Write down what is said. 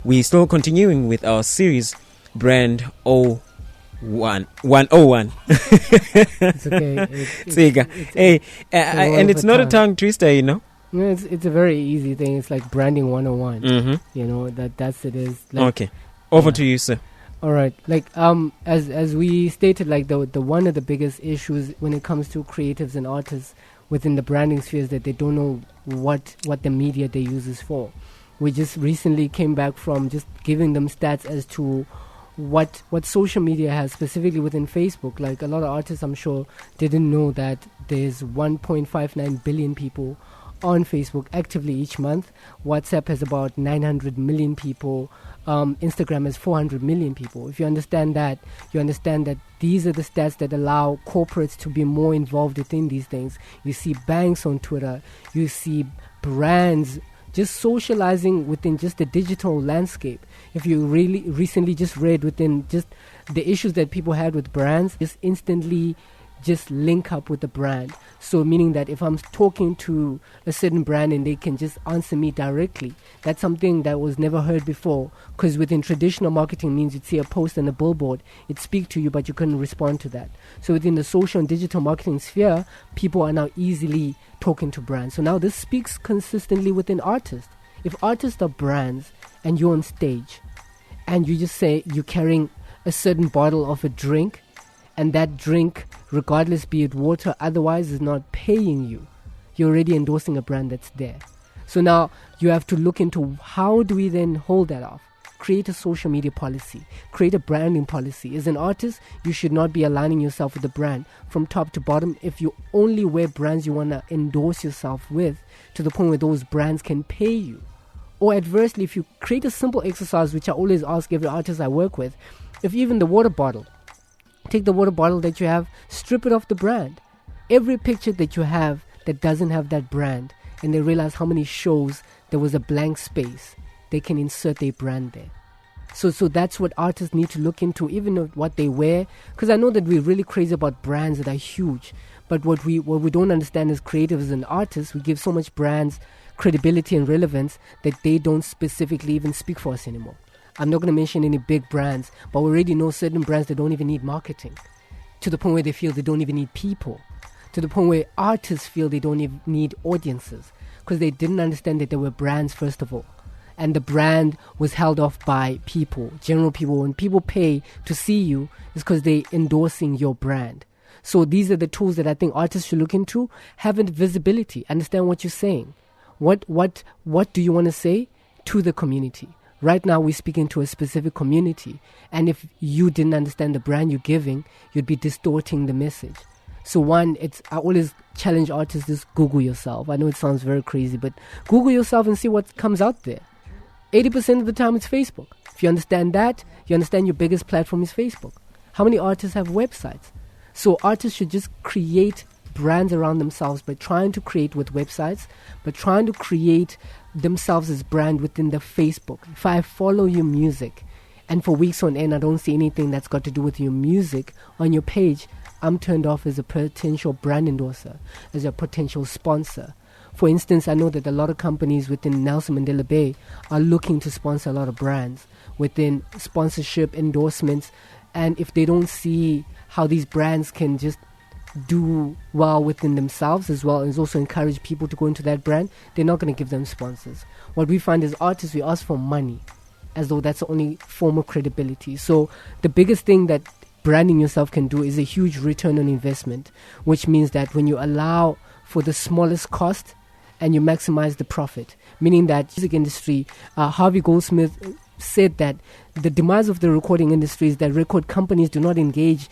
We're still continuing with our series, Brand 101. It's okay. Ntsika. Hey, and it's not a tongue twister, you know? No, it's a very easy thing. It's like branding 101. Mm-hmm. You know, that's it is. Like, okay. Over to you, sir. All right. Like as we stated, like the one of the biggest issues when it comes to creatives and artists within the branding sphere is that they don't know what the media they use is for. We just recently came back from just giving them stats as to what social media has, specifically within Facebook. Like a lot of artists, I'm sure, didn't know that there's 1.59 billion people on Facebook actively each month. WhatsApp has about 900 million people. Instagram has 400 million people. If you understand that, you understand that these are the stats that allow corporates to be more involved within these things. You see banks on Twitter. You see brands just socializing within just the digital landscape. If you really recently just read within just the issues that people had with brands, just instantly just link up with the brand. So meaning that if I'm talking to a certain brand and they can just answer me directly, that's something that was never heard before. Because within traditional marketing means you'd see a post on a billboard, it'd speak to you, but you couldn't respond to that. So within the social and digital marketing sphere, people are now easily talking to brands. So now this speaks consistently within artists. If artists are brands and you're on stage and you just say you're carrying a certain bottle of a drink, and that drink, regardless be it water, otherwise is not paying you, you're already endorsing a brand that's there. So now you have to look into how do we then hold that off? Create a social media policy, create a branding policy. As an artist, you should not be aligning yourself with the brand from top to bottom. If you only wear brands you want to endorse yourself with, to the point where those brands can pay you. Or adversely, if you create a simple exercise, which I always ask every artist I work with, if even the water bottle, take the water bottle that you have, strip it off the brand. Every picture that you have that doesn't have that brand, and they realize how many shows there was a blank space, they can insert their brand there. So that's what artists need to look into, even what they wear. Because I know that we're really crazy about brands that are huge, but what we don't understand as creatives and artists, we give so much brands credibility and relevance that they don't specifically even speak for us anymore. I'm not going to mention any big brands, but we already know certain brands that don't even need marketing, to the point where they feel they don't even need people, to the point where artists feel they don't even need audiences, because they didn't understand that they were brands first of all. And the brand was held off by people, general people. When people pay to see you, it's because they're endorsing your brand. So these are the tools that I think artists should look into. Have visibility, understand what you're saying. What do you want to say to the community? Right now, we're speaking to a specific community. And if you didn't understand the brand you're giving, you'd be distorting the message. So I always challenge artists, just Google yourself. I know it sounds very crazy, but Google yourself and see what comes out there. 80% of the time, it's Facebook. If you understand that, you understand your biggest platform is Facebook. How many artists have websites? So artists should just create brands around themselves by trying to create with websites, but trying to create themselves as brand within the Facebook. If I follow your music and for weeks on end I don't see anything that's got to do with your music on your page, I'm turned off as a potential brand endorser, as a potential sponsor. For instance, I know that a lot of companies within Nelson Mandela Bay are looking to sponsor a lot of brands within sponsorship, endorsements, and if they don't see how these brands can just do well within themselves as well as also encourage people to go into that brand, they're not going to give them sponsors. What we find as artists, we ask for money as though that's the only form of credibility. So the biggest thing that branding yourself can do is a huge return on investment, which means that when you allow for the smallest cost and you maximize the profit, meaning that music industry, Harvey Goldsmith said that the demise of the recording industry is that record companies do not engage